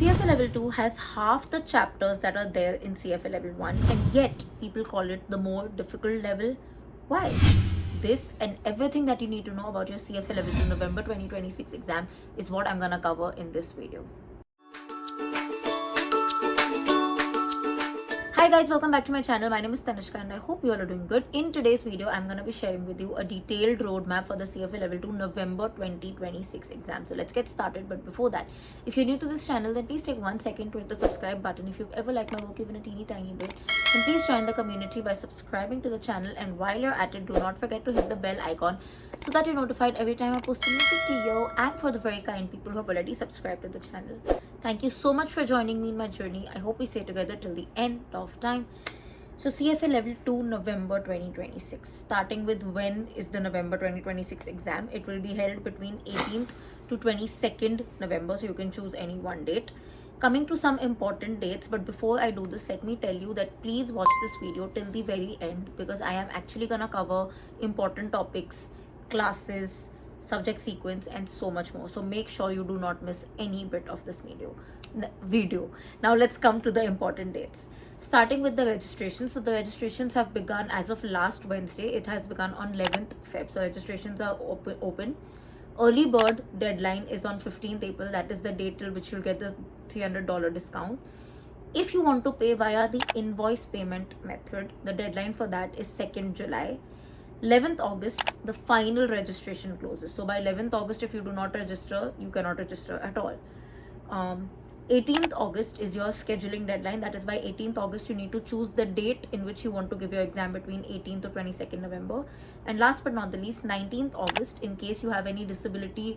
CFA level 2 has half the chapters that are there in CFA level 1, and yet people call it the more difficult level. Why? This and everything that you need to know about your CFA level 2 November 2026 exam is what I'm gonna cover in this video. Hi guys, welcome back to my channel. My name is Tanishka and I hope you all are doing good. In today's video, I'm going to be sharing with you a detailed roadmap for the CFA Level 2 November 2026 exam. So let's get started. But before that, if you're new to this channel, then please take 1 second to hit the subscribe button. If you've ever liked my work even a teeny tiny bit, then please join the community by subscribing to the channel. And while you're at it, do not forget to hit the bell icon so that you're notified every time I post a new video. And for the very kind people who have already subscribed to the channel, thank you so much for joining me in my journey. I hope we stay together till the end of time. So CFA level 2 November 2026, starting with when is the November 2026 exam. It will be held between 18th to 22nd November, so you can choose any one date. Coming to some important dates, but before I do this, let me tell you that please watch this video till the very end, because I am actually gonna cover important topics, classes, subject sequence and so much more. So make sure you do not miss any bit of this video. Now let's come to the important dates, starting with the registration. So the registrations have begun as of last Wednesday. It has begun on 11th Feb. So registrations are open. Early bird deadline is on 15th April. That is the date till which you'll get the $300 discount. If you want to pay via the invoice payment method, the deadline for that is 2nd July. 11th August, the final registration closes. So by 11th August, if you do not register, you cannot register at all. 18th August is your scheduling deadline. That is by 18th August, you need to choose the date in which you want to give your exam between 18th to 22nd November. And last but not the least, 19th August, in case you have any disability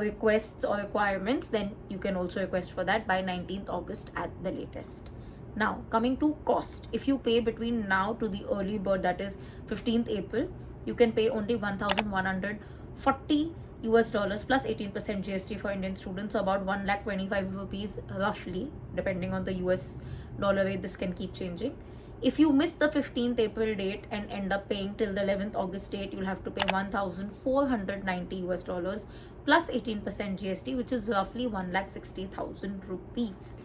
requests or requirements, then you can also request for that by 19th August at the latest. Now, coming to cost, if you pay between now to the early bird, that is 15th April, you can pay only $1,140 plus 18% GST for Indian students, so about 1,25,000 rupees roughly, depending on the US dollar rate. This can keep changing. If you miss the 15th April date and end up paying till the 11th August date, you'll have to pay $1,490 plus 18% GST, which is roughly 1,60,000 rupees.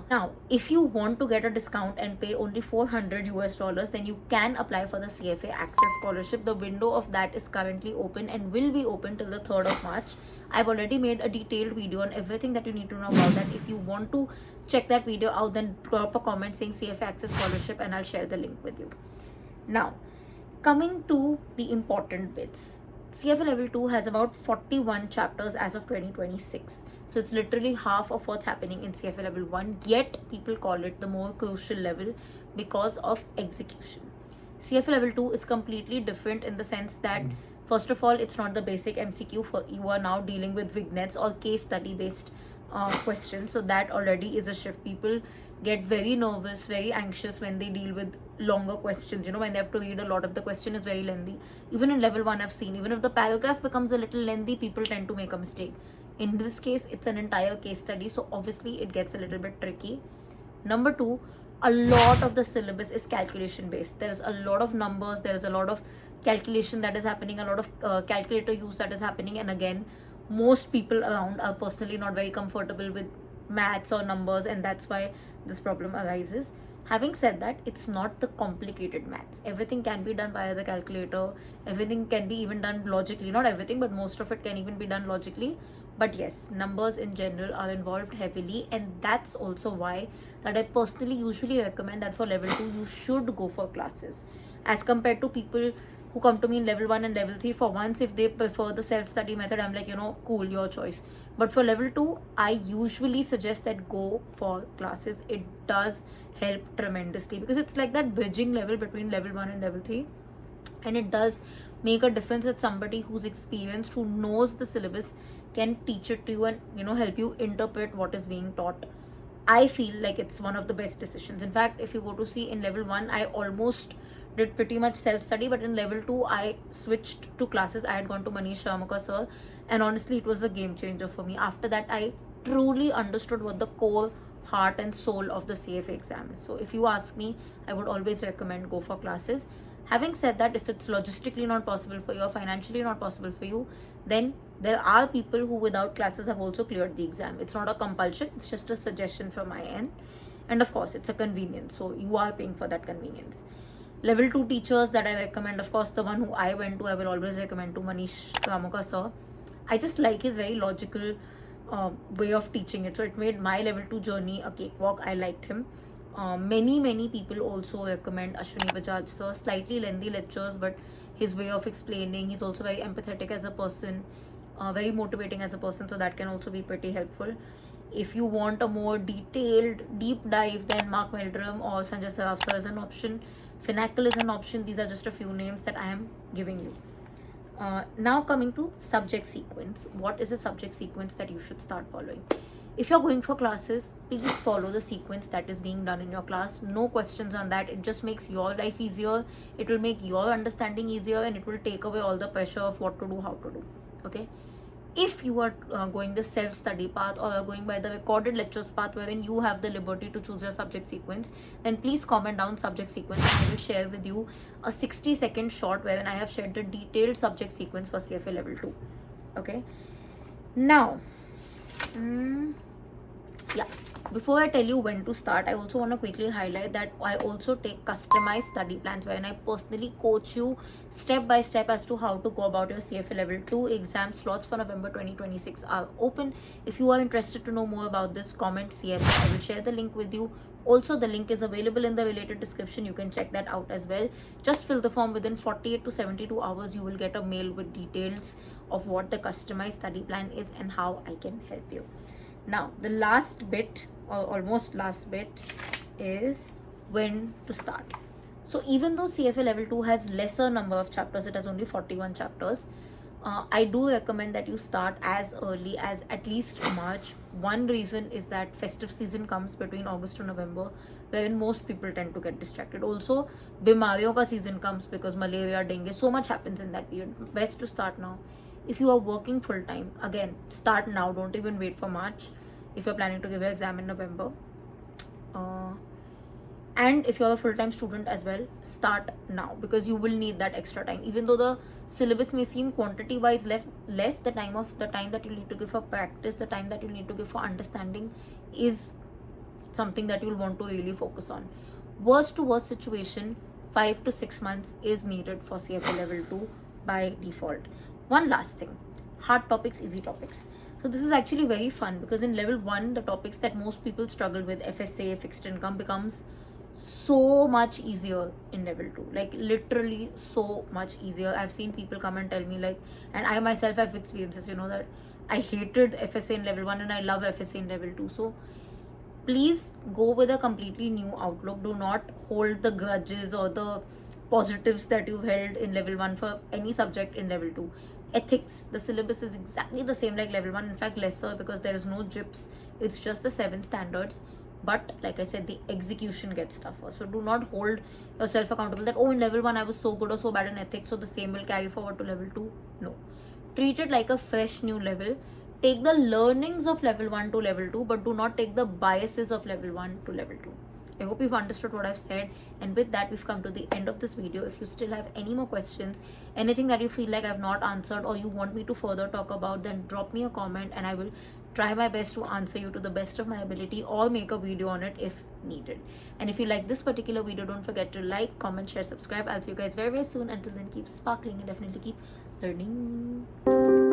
Now, if you want to get a discount and pay only $400, then you can apply for the CFA Access Scholarship. The window of that is currently open and will be open till the 3rd of March. I've already made a detailed video on everything that you need to know about that. If you want to check that video out, then drop a comment saying CFA Access Scholarship and I'll share the link with you. Now, coming to the important bits. CFA level 2 has about 41 chapters as of 2026. So it's literally half of what's happening in CFA level 1, yet people call it the more crucial level because of execution. CFA level 2 is completely different in the sense that, first of all, it's not the basic MCQ. You are now dealing with vignettes or case study based questions. So that already is a shift. People get very nervous, very anxious when they deal with longer questions. You know, when they have to read a lot, of the question is very lengthy. Even in level 1, I've seen, even if the paragraph becomes a little lengthy, people tend to make a mistake. In this case, it's an entire case study, so obviously it gets a little bit tricky. Number 2, a lot of the syllabus is calculation based. There's a lot of numbers, there's a lot of calculation that is happening, a lot of calculator use that is happening. And again, most people around are personally not very comfortable with maths or numbers, and that's why this problem arises. Having said that, it's not the complicated maths. Everything can be done via the calculator. Everything can be even done logically. Not everything, but most of it can even be done logically. But yes, numbers in general are involved heavily, and that's also why that I personally usually recommend that for level 2, you should go for classes. As compared to people who come to me in level 1 and level 3, for once, if they prefer the self-study method, I'm like, cool, your choice. But for level 2, I usually suggest that go for classes. It does help tremendously because it's like that bridging level between level 1 and level 3. And it does make a difference that somebody who's experienced, who knows the syllabus, can teach it to you and help you interpret what is being taught. I feel like it's one of the best decisions. In fact, if you go to see in level 1, I almost did pretty much self-study, but in level 2, I switched to classes. I had gone to Manish Sharmuka sir, and honestly, it was a game changer for me. After that, I truly understood what the core, heart and soul of the CFA exam is. So if you ask me, I would always recommend go for classes. Having said that, if it's logistically not possible for you or financially not possible for you, then There are people who without classes have also cleared the exam. It's not a compulsion, it's just a suggestion from my end. And of course, it's a convenience, so you are paying for that convenience. Level 2 teachers that I recommend, of course, the one who I went to, I will always recommend to Manish Kamuka sir. I just like his very logical way of teaching it. So it made my level 2 journey a cakewalk. I liked him. Many people also recommend Ashwini Bajaj sir. Slightly lengthy lectures, but his way of explaining, he's also very empathetic as a person, very motivating as a person, so that can also be pretty helpful. If you want a more detailed deep dive, then Mark Meldrum or Sanjay Saraf sir is an option. Finacle is an option. These are just a few names that I am giving you. Now coming to subject sequence. What is the subject sequence that you should start following? If you're going for classes, please follow the sequence that is being done in your class. No questions on that. It just makes your life easier. It will make your understanding easier, and it will take away all the pressure of what to do, how to do. Okay. If you are going the self-study path or going by the recorded lectures path wherein you have the liberty to choose your subject sequence, then please comment down subject sequence, and I will share with you a 60-second short wherein I have shared the detailed subject sequence for CFA level 2. Okay. Now, yeah, before I tell you when to start, I also want to quickly highlight that I also take customized study plans wherein I personally coach you step by step as to how to go about your CFA level 2 exam. Slots for November 2026 are open. If you are interested to know more about this, comment CFA. I will share the link with you. Also, the link is available in the related description. You can check that out as well. Just fill the form. Within 48 to 72 hours, you will get a mail with details of what the customized study plan is and how I can help you. Now, the last bit, or almost last bit, is when to start. So even though CFA level 2 has lesser number of chapters, it has only 41 chapters, I do recommend that you start as early as at least March. One reason is that festive season comes between August to November, wherein most people tend to get distracted. Also, bimariyon ka season comes because malaria, dengue, so much happens in that period. Best to start now. If you are working full time, again, start now. Don't even wait for March if you're planning to give your exam in November. And if you're a full-time student as well, start now because you will need that extra time. Even though the syllabus may seem quantity-wise less, the time that you need to give for practice, the time that you need to give for understanding is something that you'll want to really focus on. Worst to worst situation, 5 to 6 months is needed for CFA level 2 by default. One last thing, hard topics, easy topics. So this is actually very fun because in level 1, the topics that most people struggle with, FSA, fixed income, becomes so much easier in level 2, like literally so much easier. I've seen people come and tell me, like, and I myself have experiences, that I hated FSA in level 1 and I love FSA in level 2. So please go with a completely new outlook. Do not hold the grudges or the positives that you've held in level 1 for any subject in level 2. Ethics, the syllabus is exactly the same like level 1, in fact lesser, because there is no GIPS. It's just the 7 standards. But like I said, the execution gets tougher. So do not hold yourself accountable that, oh, in level 1 I was so good or so bad in ethics, so the same will carry forward to level 2. No. Treat it like a fresh new level. Take the learnings of level 1 to level 2, but do not take the biases of level 1 to level 2. I hope you've understood what I've said. And with that, we've come to the end of this video. If you still have any more questions, anything that you feel like I've not answered or you want me to further talk about, then drop me a comment and I will try my best to answer you to the best of my ability or make a video on it if needed. And if you like this particular video, don't forget to like, comment, share, subscribe. I'll see you guys very soon. Until then, keep sparkling and definitely keep learning.